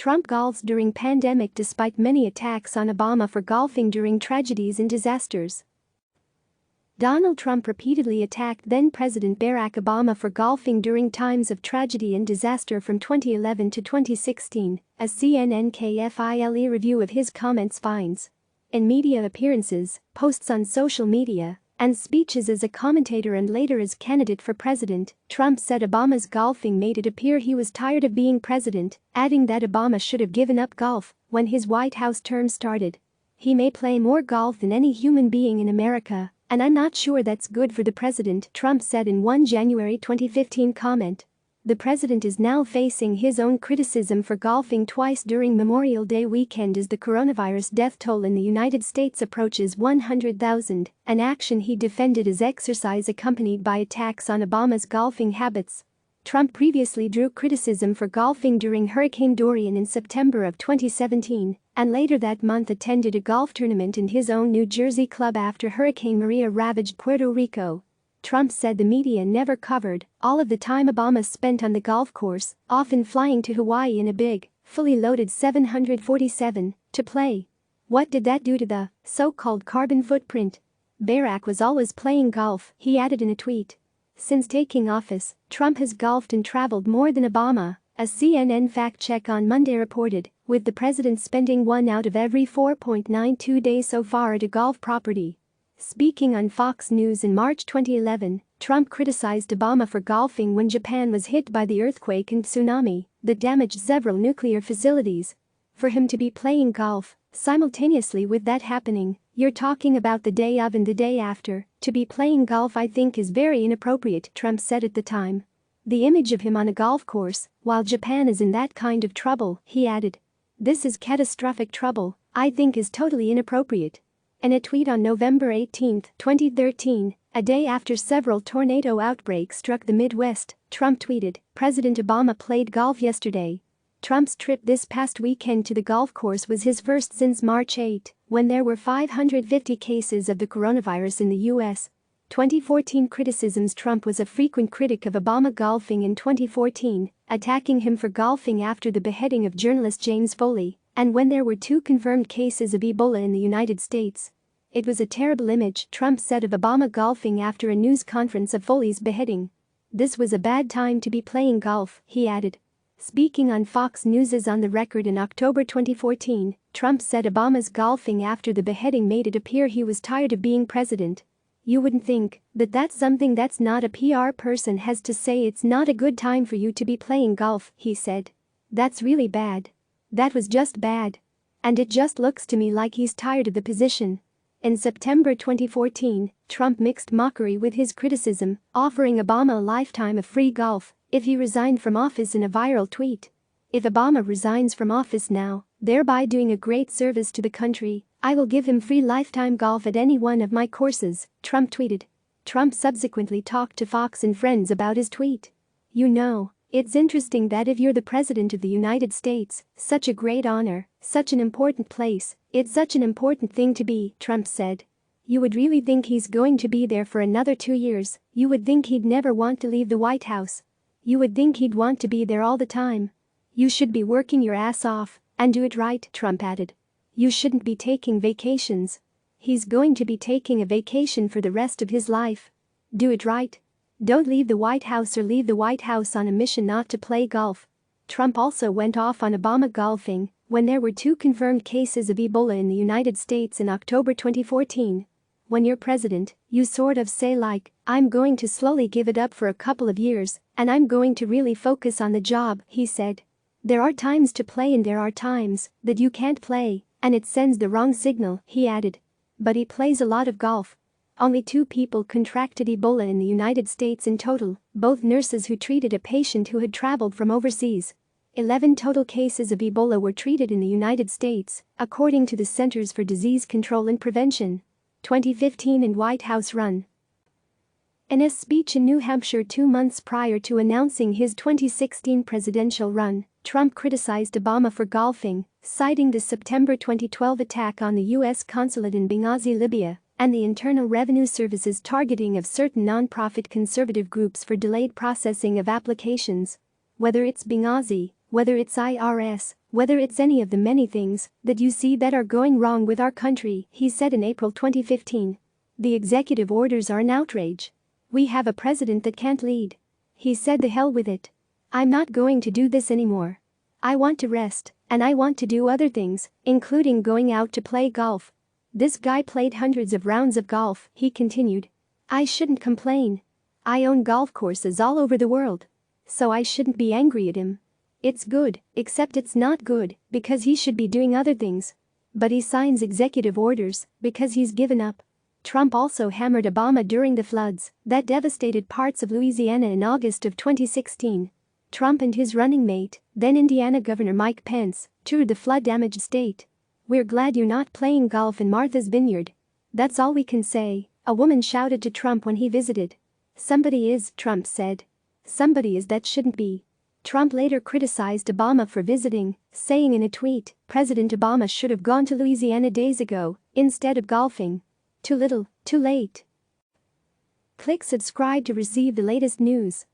Trump golfs during pandemic despite many attacks on Obama for golfing during tragedies and disasters. Donald Trump repeatedly attacked then-President Barack Obama for golfing during times of tragedy and disaster from 2011 to 2016, as CNN KFILE review of his comments finds. In media appearances, posts on social media, and speeches as a commentator and later as candidate for president, Trump said Obama's golfing made it appear he was tired of being president, adding that Obama should have given up golf when his White House term started. "He may play more golf than any human being in America, and I'm not sure that's good for the president," Trump said in one January 2015 comment. The president is now facing his own criticism for golfing twice during Memorial Day weekend as the coronavirus death toll in the United States approaches 100,000, an action he defended as exercise accompanied by attacks on Obama's golfing habits. Trump previously drew criticism for golfing during Hurricane Dorian in September of 2017, and later that month attended a golf tournament in his own New Jersey club after Hurricane Maria ravaged Puerto Rico. Trump said the media never covered all of the time Obama spent on the golf course, often flying to Hawaii in a big, fully loaded 747 to play. "What did that do to the so-called carbon footprint? Barack was always playing golf," he added in a tweet. Since taking office, Trump has golfed and traveled more than Obama, a CNN fact-check on Monday reported, with the president spending 1 out of every 4.92 days so far at a golf property. Speaking on Fox News in March 2011, Trump criticized Obama for golfing when Japan was hit by the earthquake and tsunami that damaged several nuclear facilities. For him to be playing golf simultaneously with that happening, "You're talking about the day of and the day after, to be playing golf I think is very inappropriate," Trump said at the time. "The image of him on a golf course while Japan is in that kind of trouble," he added. "This is catastrophic trouble, I think is totally inappropriate." In a tweet on November 18, 2013, a day after several tornado outbreaks struck the Midwest, Trump tweeted, "President Obama played golf yesterday." Trump's trip this past weekend to the golf course was his first since March 8, when there were 550 cases of the coronavirus in the U.S. 2014 criticisms. Trump was a frequent critic of Obama golfing in 2014, attacking him for golfing after the beheading of journalist James Foley, and when there were 2 confirmed cases of Ebola in the United States. "It was a terrible image," Trump said of Obama golfing after a news conference of Foley's beheading. "This was a bad time to be playing golf," he added. Speaking on Fox News' On the Record in October 2014, Trump said Obama's golfing after the beheading made it appear he was tired of being president. "You wouldn't think that that's something that's not a PR person has to say. It's not a good time for you to be playing golf," he said. "That's really bad. That was just bad. And it just looks to me like he's tired of the position." In September 2014, Trump mixed mockery with his criticism, offering Obama a lifetime of free golf if he resigned from office in a viral tweet. "If Obama resigns from office now, thereby doing a great service to the country, I will give him free lifetime golf at any one of my courses," Trump tweeted. Trump subsequently talked to Fox and Friends about his tweet. "You know, it's interesting that if you're the president of the United States, such a great honor, such an important place, it's such an important thing to be," Trump said. "You would really think he's going to be there for another 2 years, you would think he'd never want to leave the White House. You would think he'd want to be there all the time. You should be working your ass off, and do it right," Trump added. "You shouldn't be taking vacations. He's going to be taking a vacation for the rest of his life. Do it right. Don't leave the White House or leave the White House on a mission not to play golf." Trump also went off on Obama golfing when there were 2 confirmed cases of Ebola in the United States in October 2014. "When you're president, you sort of say like, I'm going to slowly give it up for a couple of years, and I'm going to really focus on the job," he said. "There are times to play and there are times that you can't play, and it sends the wrong signal," he added. But he plays a lot of golf. Only 2 people contracted Ebola in the United States in total, both nurses who treated a patient who had traveled from overseas. 11 total cases of Ebola were treated in the United States, according to the Centers for Disease Control and Prevention. 2015 and White House run. In a speech in New Hampshire 2 months prior to announcing his 2016 presidential run, Trump criticized Obama for golfing, citing the September 2012 attack on the U.S. consulate in Benghazi, Libya, and the Internal Revenue Service's targeting of certain nonprofit conservative groups for delayed processing of applications. "Whether it's Benghazi, whether it's IRS, Whether it's any of the many things that you see that are going wrong with our country, he said in April 2015. The executive orders are an outrage. We have a president that can't lead. He said the hell with it. I'm not going to do this anymore. I want to rest, and I want to do other things, including going out to play golf. This guy played hundreds of rounds of golf, he continued. I shouldn't complain. I own golf courses all over the world. So I shouldn't be angry at him. It's good, except it's not good, because he should be doing other things. But he signs executive orders because he's given up. Trump also hammered Obama during the floods that devastated parts of Louisiana in August of 2016. Trump and his running mate, then Indiana Governor Mike Pence, toured the flood-damaged state. We're glad you're not playing golf in Martha's Vineyard. That's all we can say, a woman shouted to Trump when he visited. Somebody is, Trump said. Somebody is that shouldn't be. Trump later criticized Obama for visiting, saying in a tweet, President Obama should have gone to Louisiana days ago, instead of golfing. Too little, too late. Click subscribe to receive the latest news.